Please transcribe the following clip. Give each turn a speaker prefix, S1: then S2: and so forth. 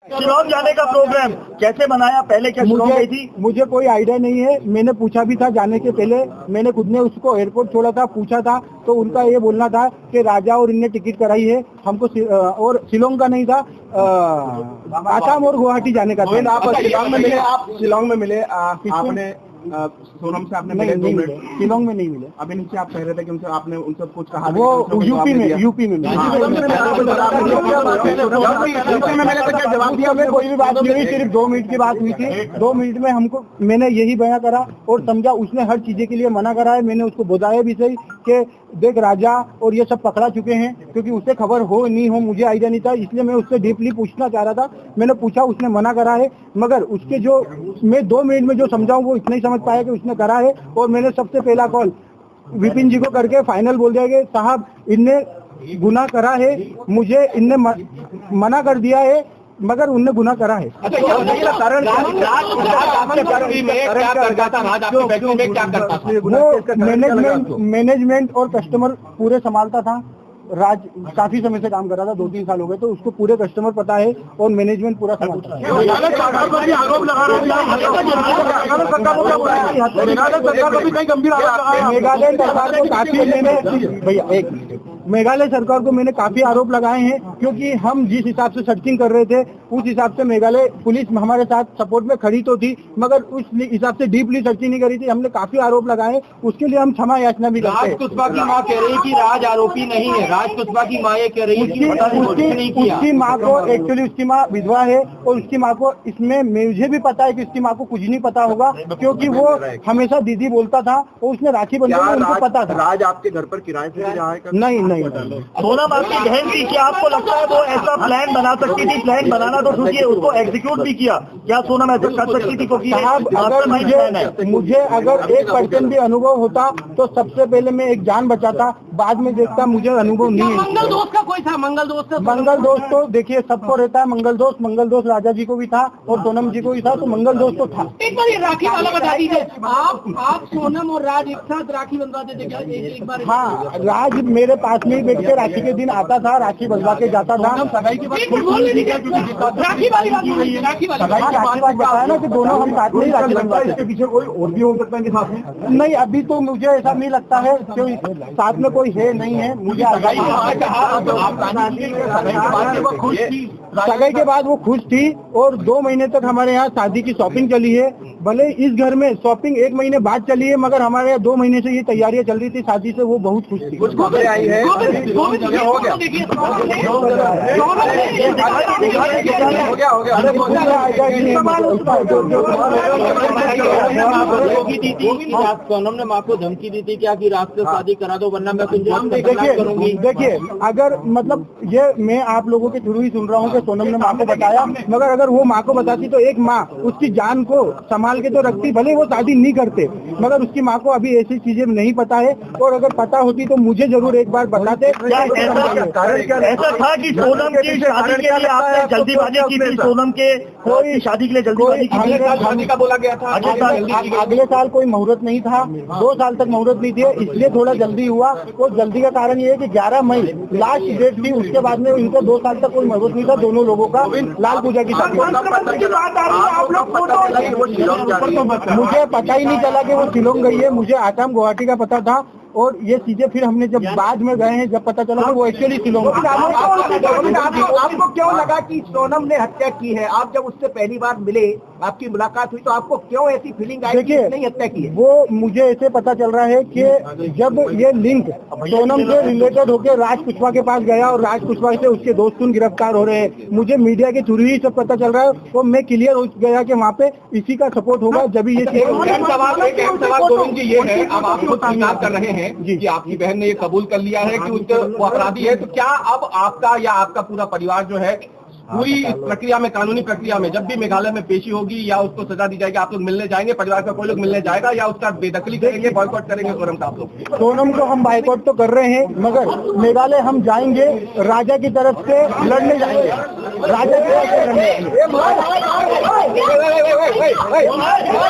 S1: शिलांग जाने का प्रोग्राम कैसे बनाया, पहले क्या शिलांग गई थी?
S2: मुझे कोई आइडिया नहीं है। मैंने पूछा भी था जाने के पहले, मैंने खुद ने उसको एयरपोर्ट छोड़ा था, पूछा था तो उनका ये बोलना था कि राजा और इनने टिकट कराई है हमको, और शिलांग का नहीं था, आसाम और गुवाहाटी जाने का।
S3: आप शिलांग में मिले आपने सोनम से आपने मिले 2 मिनट?
S2: शिलांग में नहीं मिले।
S3: अभी नीचे आप कह रहे थे कि उनसे आपने उनसे कुछ कहा,
S2: वो यूपी में मैंने जवाब दिया। मैं कोई भी बात नहीं हुई, सिर्फ 2 मिनट की बात हुई थी। 2 मिनट में हमको मैंने यही बयां करा और समझा। उसने हर चीजें के लिए मना करा है। मैंने उसको बताया भी सही कि देख राजा और ये सब पकड़ा चुके हैं, क्योंकि उसे खबर हो नहीं हो मुझे आइडिया नहीं था, इसलिए मैं उससे डीपली पूछना चाह रहा था। मैंने पूछा, उसने मना करा है, मगर उसके जो मैं 2 मिनट में जो समझाऊं वो इतना ही समझ पाया कि उसने करा है। और मैंने सबसे पहला कॉल विपिन जी को करके फाइनल बोल दिया कि साहब इनने गुनाह करा है, मुझे इनने मना कर दिया है, मगर उनने गुनाह करा है। वो मैनेजमेंट और कस्टमर पूरे संभालता था। राज काफी समय से काम कर रहा था, 2-3 साल हो गए, तो उसको पूरे कस्टमर पता है और मैनेजमेंट पूरा संभालता है।
S1: मेघालय सरकार को भी आरोप लगा रहे हैं,
S2: मेघालय सरकार को काफी मेघालय सरकार को मैंने काफी आरोप लगाए हैं, क्योंकि हम जिस हिसाब से सर्चिंग कर रहे थे उस हिसाब से मेघालय पुलिस हमारे साथ सपोर्ट में खड़ी तो थी, मगर उस हिसाब से डीपली सर्चिंग नहीं करी थी। हमने काफी आरोप लगाए, उसके लिए हम क्षमा याचना भी करते हैं।
S1: राज कुशवाहा की मां कह रही है कि राज आरोपी नहीं है। राज कुशवाहा की मां ये कह रही है कि
S2: उसकी माँ को एक्चुअली उसकी माँ विधवा है, और उसकी माँ को इसमें मुझे भी पता है कि उसकी माँ को कुछ नहीं पता होगा, क्योंकि वो हमेशा दीदी बोलता था और उसने राखी बंधन में उनको पता था।
S3: राज आपके घर पर किराए से रहा है?
S2: नहीं।
S1: सोनम आपकी बहन थी, क्या आपको लगता है वो ऐसा प्लान बना सकती थी? प्लान बनाना तो सोचिए, उसको एग्जीक्यूट भी किया, क्या सोनम ऐसा कर सकती थी? क्योंकि
S2: साहब अगर मुझे अगर 1% भी अनुभव होता तो सबसे पहले मैं एक जान बचाता, बाद में देखता। मुझे अनुभव नहीं है।
S1: मंगल दोस्त का कोई था? मंगल दोस्त
S2: तो देखिए सबको रहता है मंगल दोस्त राजा जी को भी था और सोनम जी को भी था, तो मंगल दोस्त तो था।
S1: एक बार ये राखी वाला बता दीजिए, आप सोनम और राज एक साथ राखी बंधवाते थे क्या? एक बार।
S2: हाँ, राज मेरे पास में ही बैठ के राखी के दिन आता था, राखी बंधवा के जाता था।
S1: सगाई की बात राखी वाली
S2: बताया ना कि दोनों हम साथ में ही राखी बंधवाते। इसके पीछे कोई और भी हो सकता है साथ में? नहीं, अभी तो मुझे ऐसा नहीं लगता है कि साथ में कोई है, नहीं है। मुझे सगाई के बाद वो खुश थी और 2 महीने तक हमारे यहाँ शादी की शॉपिंग चली है। भले इस घर में शॉपिंग 1 महीने बाद चली है, मगर हमारे यहाँ 2 महीने से ये तैयारियां चल रही थी शादी से, वो बहुत खुश थी।
S3: कुछ खबरें आई है
S1: सोनम ने माँ को धमकी दी थी क्या कि रात से शादी करा दो वरना मैं कुछ करूंगी?
S2: देखिए, अगर मतलब ये मैं आप लोगों के थ्रू ही सुन रहा हूँ कि सोनम ने माँ को बताया, मगर अगर वो माँ को बताती तो एक माँ उसकी जान को संभाल के तो रखती, भले वो शादी नहीं करते, मगर उसकी माँ को अभी ऐसी चीजें नहीं पता है, और अगर पता होती तो मुझे जरूर एक बार बताते।
S1: ऐसा था कि सोनम की शादी के लिए आपने जल्दीबाजी की थी? सोनम के कोई शादी के लिए जल्दीबाजी का बोला गया था?
S2: अगले साल कोई मुहूर्त नहीं था, 2 साल तक मुहूर्त नहीं थे, इसलिए थोड़ा जल्दी हुआ। और जल्दी का कारण ये है कि 11 मई लास्ट डेट थी, उसके बाद में इनको 2 साल तक कोई मुहूर्त नहीं था दोनों लोगों का। लाल पूजा की शादी, मुझे पता ही नहीं चला कि वो शिलांग गई है, मुझे आसाम गुवाहाटी का पता था। और ये चीजें फिर हमने जब बाद में गए हैं, जब पता चला कि वो एक्चुअली शिलांग।
S4: आपको क्यों लगा कि सोनम ने हत्या की है? आप जब उससे पहली बार मिले, आपकी मुलाकात हुई, तो आपको क्यों ऐसी फीलिंग आई कि उसने हत्या की है?
S2: वो मुझे ऐसे पता चल रहा है कि जब ये लिंक सोनम से रिलेटेड होकर राज कुशवाहा के पास गया और राज कुशवाहा से उसके दोस्त गिरफ्तार हो रहे हैं, मुझे मीडिया के थ्रू ही सब पता चल रहा है। तो मैं क्लियर हो गया कि वहाँ पे इसी का सपोर्ट होगा जब ये
S3: सवाल गोविंद जी ये है, अब आप खुद स्वीकार कर रहे हैं कि आपकी बहन ने ये कबूल कर लिया है कि वो अपराधी है, तो क्या अब आपका या आपका पूरा परिवार जो है पूरी प्रक्रिया में, कानूनी प्रक्रिया में, जब भी मेघालय में पेशी होगी या उसको सजा दी जाएगी, आप लोग मिलने जाएंगे? परिवार का कोई लोग मिलने जाएगा या उसका बेदखली करेंगे, बॉयकॉट करेंगे सोनम का आप लोग?
S2: सोनम को हम बॉयकॉट तो कर रहे हैं, मगर मेघालय हम जाएंगे, राजा की तरफ से लड़ने जाएंगे, राजा की तरफ से लड़ने जाएंगे।